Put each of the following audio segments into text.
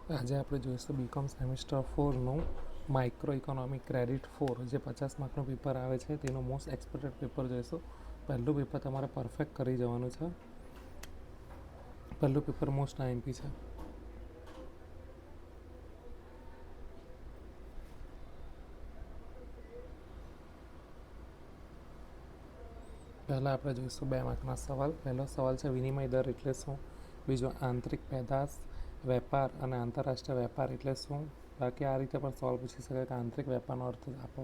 આજે આપણે જોઈશું બીકોમ સેમિસ્ટર 4નું માઇક્રો ઇકોનોમિક ક્રેડિટ 4 જે 50 માર્કનું પેપર આવે છે તેનું મોસ્ટ એક્સપેક્ટેડ પેપર જોઈશું. પહેલું પેપર તમારે પરફેક્ટ કરી જવાનું છે. પહેલું પેપર મોસ્ટ આઈએમપી છે. પહેલાં આપણે જોઈશું 2 માર્કના સવાલ. પહેલો સવાલ છે વિનિમય દર એટલે શું. બીજો આંતરિક પેદાશ, વેપાર અને આંતરરાષ્ટ્રીય વેપાર એટલે શું. બાકી આ રીતે પણ સવાલ પૂછી શકાય કે આંતરિક વેપારનો અર્થ આપો.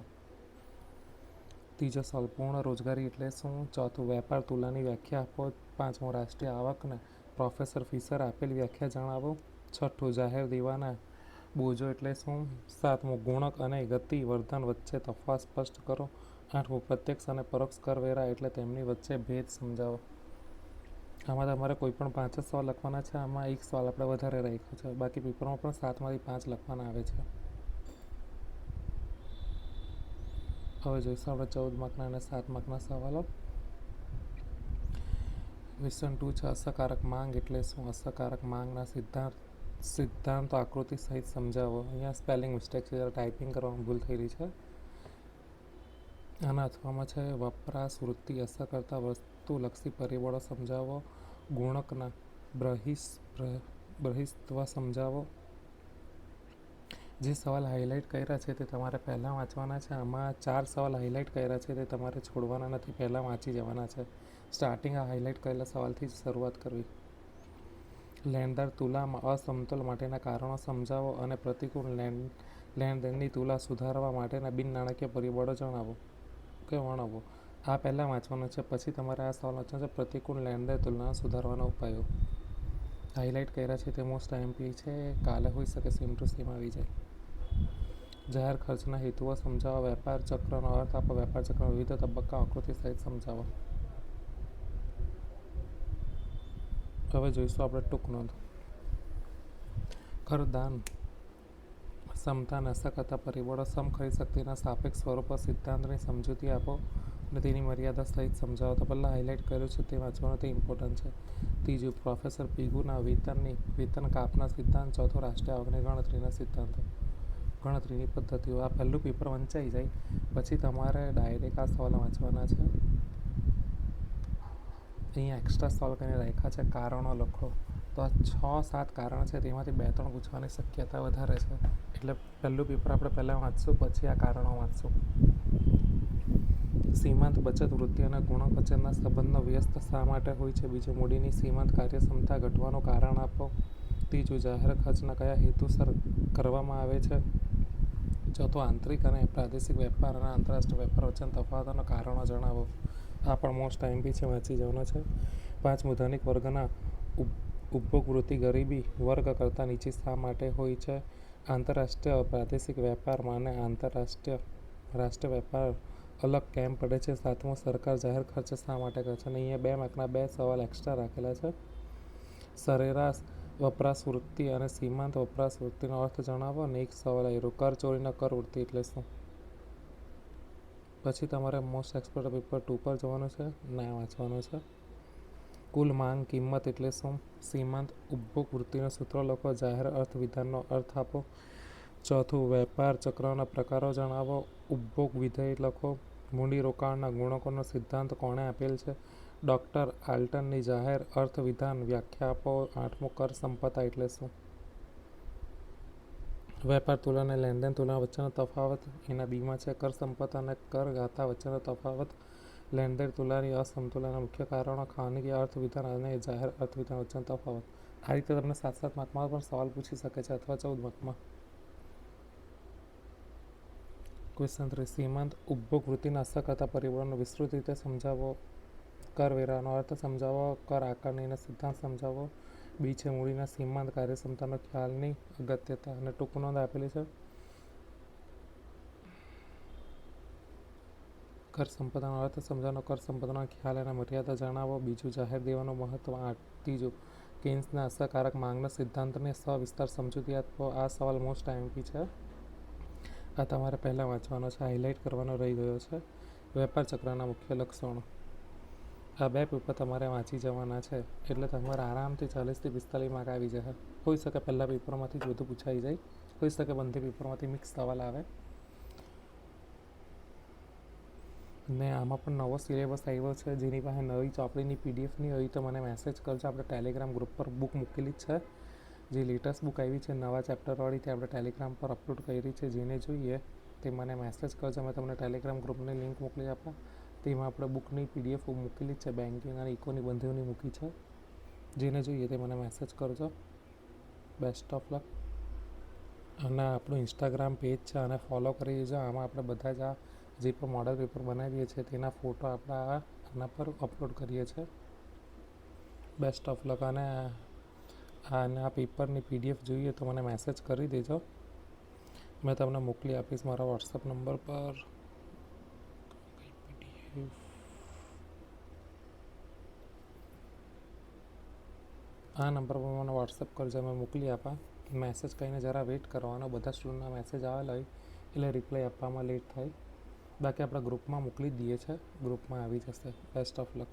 ત્રીજો સવાલ પૂર્ણ રોજગારી એટલે શું. ચોથું વેપાર તુલાની વ્યાખ્યા આપો. પાંચમું રાષ્ટ્રીય આવકને પ્રોફેસર ફિશર આપેલી વ્યાખ્યા જણાવો. છઠ્ઠું જાહેર દેવાના બોજો એટલે શું. સાતમું ગુણક અને ગતિ વર્ધન વચ્ચે તફાવત સ્પષ્ટ કરો. આઠમું પ્રત્યક્ષ અને પરોક્ષ કરવેરા એટલે તેમની વચ્ચે ભેદ સમજાવો. આમાં તમારે કોઈ પણ 5 જ સવાલ લખવાના છે. આમાં એક સવાલ આપણે વધારે રાખ્યો છે. બાકી પેપરમાં પણ 7માંથી 5 લખવાના આવે છે. હવે જોઈશું આપણે 14 માર્કના અને 7 માર્કના સવાલો. ક્વેશ્ચન 2 છે અસરકારક માંગ એટલે શું. અસરકારક માંગના સિદ્ધાંતો આકૃતિ સહિત સમજાવો. અહીંયા સ્પેલિંગ મિસ્ટેક છે, ટાઈપિંગ કરવામાં ભૂલ થઈ રહી છે. આના અથવામાં છે વપરાશ વૃત્તિ અસર કરતા વસ્તુલક્ષી પરિબળો સમજાવો. ગુણકના બહિસ્તવ સમજાવો. જે સવાલ હાઇલાઇટ કર્યા છે તે તમારે પહેલાં વાંચવાના છે. આમાં 4 સવાલ હાઇલાઇટ કર્યા છે તે તમારે છોડવાના નથી, પહેલાં વાંચી જવાના છે. સ્ટાર્ટિંગ આ હાઇલાઇટ કરેલા સવાલથી જ શરૂઆત કરવી. લેણદાર તુલામાં અસમતોલ માટેના કારણો સમજાવો અને પ્રતિકૂળ લેણદેણની તુલા સુધારવા માટેના બિન નાણાકીય પરિબળો જણાવો કે વર્ણવો. આ પહેલાં વાંચવાનું છે, પછી તમારે આ સવાલ વાંચવાનો છે પ્રતિકૂળ લેણદેણ તુલના સુધારવાના ઉપાયો. હાઇલાઇટ કર્યા છે તે મોસ્ટ આઈએમપી છે. કાલે હોઈ શકે સેમ ટુ સેમ આવી જાય. જાહેર ખર્ચના હેતુઓ સમજાવો. વેપાર ચક્રનો અર્થ આપો. વેપાર ચક્રના વિવિધ તબક્કા આકૃતિ સહિત સમજાવો. હવે જોઈશું આપણે ટૂંક નોંધ. કરદાન ક્ષમતા અને અસર કરતા પરિબળો સમખરીદ શક્તિના સાપેક્ષ સ્વરૂપો સિદ્ધાંતની સમજૂતી આપો અને તેની મર્યાદા સહિત સમજાવો. તો પહેલાં હાઇલાઇટ કર્યું છે તે વાંચવાનું તે ઇમ્પોર્ટન્ટ છે. ત્રીજું પ્રોફેસર પીગુના વેતન કાપના સિદ્ધાંત. ચોથું રાષ્ટ્રીય આવકની ગણતરીના સિદ્ધાંતો, ગણતરીની પદ્ધતિઓ. આ પહેલું પેપર વંચાઈ જાય પછી તમારે ડાયરેક્ટ આ સવાલ વાંચવાના છે. અહીંયા એક્સ્ટ્રા સવાલ કરીને રાખ્યા છે કારણો લખો. તો આ 6-7 કારણ છે, તેમાંથી 2-3 પૂછવાની શક્યતા વધારે છે. એટલે પહેલું પેપર આપણે પહેલાં વાંચશું, પછી આ કારણો વાંચશું. સીમાંત બચત વૃત્તિ અને ગુણક વચ્ચેના સંબંધનો વ્યસ્ત શા માટે હોય છે. બીજું મૂડીની સીમાંત કાર્યક્ષમતા ઘટવાનું કારણ આપો. ત્રીજું જાહેર ખર્ચના કયા હેતુસર કરવામાં આવે છે. ચોથું આંતરિક અને પ્રાદેશિક વેપાર અને આંતરરાષ્ટ્રીય વેપાર વચ્ચેના તફાવતોના કારણો જણાવો. આ પણ મોસ્ટ આઈએમપી છે, વાંચી જવાનો છે. પાંચમું ધનિક વર્ગના ઉપભોગવૃત્તિ ગરીબી વર્ગ કરતાં નીચી શા માટે હોય છે. આંતરરાષ્ટ્રીય પ્રાદેશિક વેપારમાં અને રાષ્ટ્રીય વેપાર અલગ કેમ પડે છે. સાતમું સરકાર જાહેર ખર્ચ શા માટે કરે છે. અને અહીંયા 2 માર્કના 2 સવાલ એક્સ્ટ્રા રાખેલા છે. સરેરાશ વપરાશ વૃત્તિ અને સીમાંત વપરાશ વૃત્તિનો અર્થ જણાવો. અને એક સવાલ આવ્યો કરચોરીના કર વૃત્તિ એટલે શું. પછી તમારે મોસ્ટ એક્સપેક્ટેડ પેપર 2 પર જવાનું છે, ના વાંચવાનું છે. કુલ માંગ કિંમત એટલે શું. સીમાંત ઉપભોગ વૃત્તિનો સૂત્ર લખો. જાહેર અર્થ વિધાનનો અર્થ આપો. ચોથું વેપાર ચક્રના પ્રકારો જણાવો. ઉપભોગ વિધેય લખો. મૂડીરોકાણના ગુણકોનો સિદ્ધાંત કોણે આપેલ છે. ડૉક્ટર આલ્ટનની જાહેર અર્થ વિધાન વ્યાખ્યા આપો. આઠમું કર સંપત્તા એટલે શું. વેપાર તુલના અને લેણદેણ તુલના વચ્ચેનો તફાવત એના બીમાં છે. કર સંપત્તા અને કર ગાથા વચ્ચેનો તફાવત. લેણદેણ તુલનાની અસમતુલાના મુખ્ય કારણો. ખાનગી અર્થ વિધાન અને જાહેર અર્થ વિધાન વચ્ચેનો તફાવત. આ રીતે તમને 7-7 માર્કમાં પણ સવાલ પૂછી શકે છે, અથવા 14 માર્કમાં. ક્વેશ્ચન 3 સીમાંત ઉપભોગ વૃત્તિના અસર કરતા પરિબળોનો વિસ્તૃત રીતે સમજાવો. કરવેરાનો અર્થ સમજાવો. કર આકારણીના સિદ્ધાંત સમજાવો. બી છે મૂડીના સીમાંત કાર્યક્ષમતાનો ખ્યાલની અગત્યતા. અને ટૂંક નોંધ આપેલી છે. કર સંપદાનો અર્થ સમજાવવાનો. કર સંપદાનો ખ્યાલ અને મર્યાદા જણાવો. બીજું જાહેર દેવાનું મહત્વ. ત્રીજું કેન્સના અસરકારક માંગના સિદ્ધાંતને સવિસ્તાર સમજૂતી આપો. આ સવાલ મોસ્ટ આઈએમપી છે. આ તમારે પહેલાં વાંચવાનો છે, હાઇલાઇટ કરવાનો રહી ગયો છે. વેપાર ચક્રના મુખ્ય લક્ષણો. આ 2 પેપર તમારે વાંચી જવાના છે, એટલે તમારે આરામથી 40 થી 45 માર્ક આવી જશે. હોઈ શકે પહેલાં પેપરમાંથી જ બધું પૂછાઈ જાય, હોઈ શકે બંને પેપરમાંથી મિક્સ સવાલ આવે. ને આમાં પણ નવો સિલેબસ આવ્યો છે. જેની પાસે નવી ચોપડીની PDF નહીં હોય તો મને મેસેજ કરજો. આપણે ટેલિગ્રામ ગ્રુપ પર બુક મૂકેલી જ છે. જે લેટેસ્ટ બુક આવી છે નવા ચેપ્ટરવાળી તે આપણે ટેલિગ્રામ પર અપલોડ કરી છે. જેને જોઈએ તે મને મેસેજ કરજો. મેં તમને ટેલિગ્રામ ગ્રુપની લિંક મોકલી આપા. તેમાં આપણે બુકની PDF મૂકેલી જ છે. બેન્કિંગ અને ઇકોની બંધીઓની મૂકી છે. જેને જોઈએ તે મને મેસેજ કરજો. Best of luck. અને આપણું ઇન્સ્ટાગ્રામ પેજ છે અને ફોલો કરી દેજો. આમાં આપણે બધા જ આ જે પણ મોડલ પેપર બનાવીએ છીએ તેના ફોટો આપણા આના પર અપલોડ કરીએ છીએ. Best of luck. અને આ પેપરની PDF જોઈએ તો મને મેસેજ કરી દેજો. મેં તમને મોકલી આપીશ મારા વોટ્સઅપ નંબર પર. આ નંબર પર મને વોટ્સઅપ કરજો, મેં મોકલી આપા. મેસેજ કરીને જરા વેઇટ કરવાનો. બધા સ્ટુડન્ટના મેસેજ આવેલા હોય એટલે રિપ્લાય આપવામાં લેટ થાય. બાકી આપણે ગ્રુપમાં મોકલી જ દઈએ છીએ. ગ્રુપમાં આવી જશે. Best of luck.